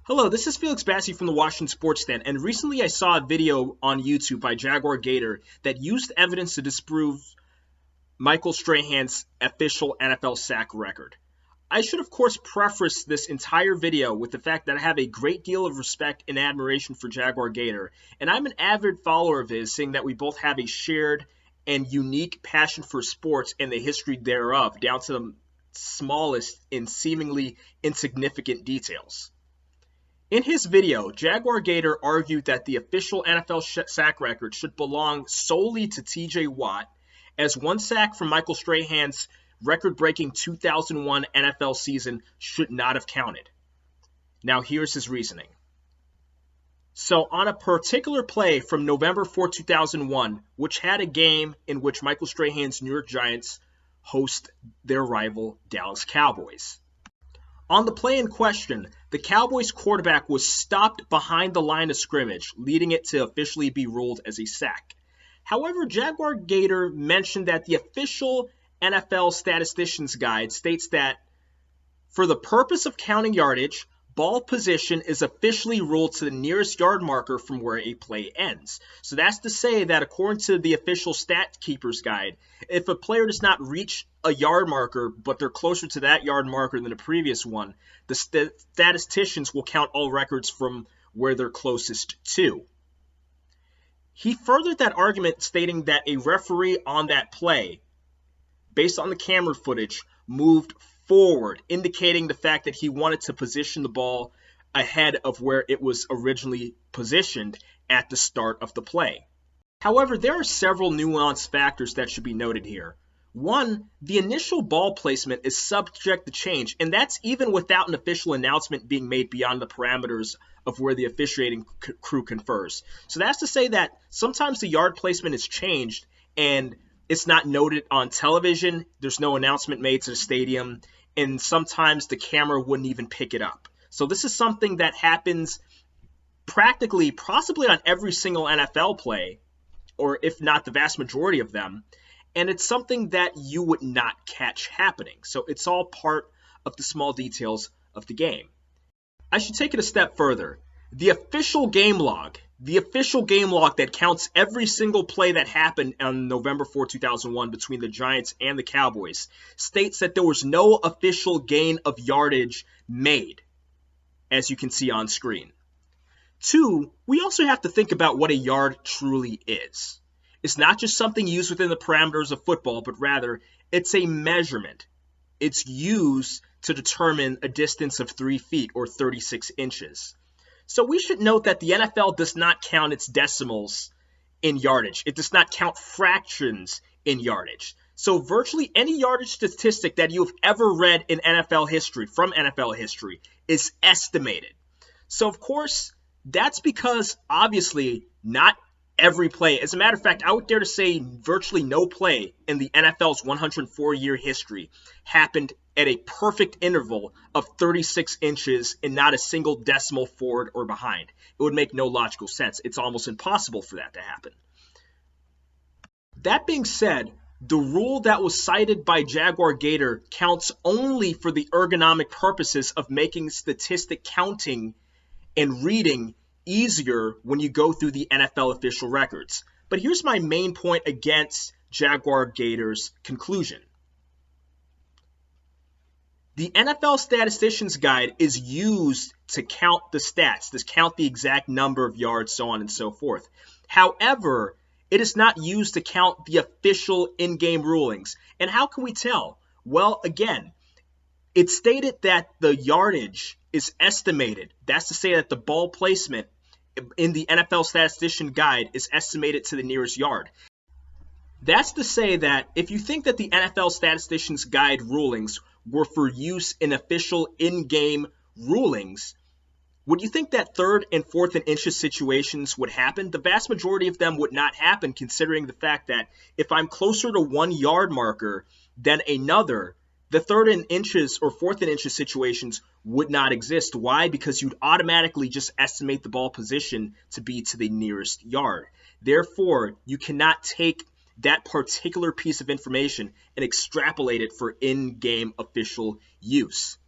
Hello, this is Felix Bassi from the Washington Sports Stand, and recently I saw a video on YouTube by Jaguar Gator that used evidence to disprove Michael Strahan's official NFL sack record. I should, of course, preface this entire video with the fact that I have a great deal of respect and admiration for Jaguar Gator, and I'm an avid follower of his, seeing that we both have a shared and unique passion for sports and the history thereof, down to the smallest and seemingly insignificant details. In his video, Jaguar Gator argued that the official NFL sack record should belong solely to TJ Watt, as one sack from Michael Strahan's record-breaking 2001 NFL season should not have counted. Now here's his reasoning. So on a particular play from November 4, 2001, which had a game in which Michael Strahan's New York Giants host their rival Dallas Cowboys. On the play in question, the Cowboys quarterback was stopped behind the line of scrimmage, leading it to officially be ruled as a sack. However, Jaguar Gator mentioned that the official NFL statistician's guide states that for the purpose of counting yardage, ball position is officially ruled to the nearest yard marker from where a play ends. So that's to say that according to the official stat keeper's guide, if a player does not reach a yard marker, but they're closer to that yard marker than the previous one, the statisticians will count all records from where they're closest to. He furthered that argument stating that a referee on that play, based on the camera footage, moved forward, indicating the fact that he wanted to position the ball ahead of where it was originally positioned at the start of the play. However, there are several nuanced factors that should be noted here. One, the initial ball placement is subject to change, and that's even without an official announcement being made beyond the parameters of where the officiating crew confers. So that's to say that sometimes the yard placement is changed and it's not noted on television, there's no announcement made to the stadium, and sometimes the camera wouldn't even pick it up. So this is something that happens practically, possibly on every single NFL play, or if not the vast majority of them, and it's something that you would not catch happening. So it's all part of the small details of the game. I should take it a step further. The official game log that counts every single play that happened on November 4, 2001 between the Giants and the Cowboys, states that there was no official gain of yardage made, as you can see on screen. Two, we also have to think about what a yard truly is. It's not just something used within the parameters of football, but rather it's a measurement. It's used to determine a distance of 3 feet or 36 inches. So we should note that the NFL does not count its decimals in yardage. It does not count fractions in yardage. So virtually any yardage statistic that you've ever read in NFL history, from NFL history, is estimated. So of course, that's because obviously not every play. As a matter of fact, I would dare to say virtually no play in the NFL's 104-year history happened at a perfect interval of 36 inches and not a single decimal forward or behind. It would make no logical sense. It's almost impossible for that to happen. That being said, the rule that was cited by Jaguar Gator counts only for the ergonomic purposes of making statistic counting and reading easier when you go through the NFL official records. But here's my main point against Jaguar Gator's conclusion. The NFL Statistician's Guide is used to count the stats, to count the exact number of yards, so on and so forth. However, it is not used to count the official in-game rulings. And how can we tell? Well, again, it's stated that the yardage is estimated. That's to say that the ball placement in the NFL Statistician Guide is estimated to the nearest yard. That's to say that if you think that the NFL Statistician's Guide rulings were for use in official in-game rulings, would you think that third and fourth and inches situations would happen? The vast majority of them would not happen, considering the fact that if I'm closer to 1 yard marker than another, the third and inches or fourth and inches situations would not exist. Why? Because you'd automatically just estimate the ball position to be to the nearest yard. Therefore, you cannot take that particular piece of information and extrapolate it for in-game official use.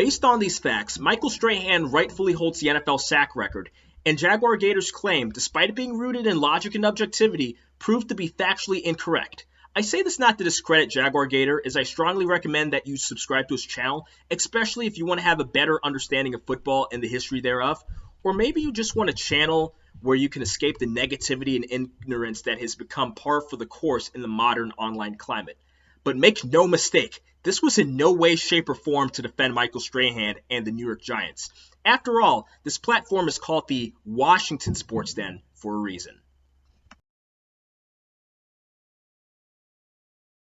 Based on these facts, Michael Strahan rightfully holds the NFL sack record, and Jaguar Gators' claim, despite it being rooted in logic and objectivity, proved to be factually incorrect. I say this not to discredit Jaguar Gator, as I strongly recommend that you subscribe to his channel, especially if you want to have a better understanding of football and the history thereof, or maybe you just want a channel where you can escape the negativity and ignorance that has become par for the course in the modern online climate. But make no mistake, this was in no way, shape, or form to defend Michael Strahan and the New York Giants. After all, this platform is called the Washington Sports Den for a reason.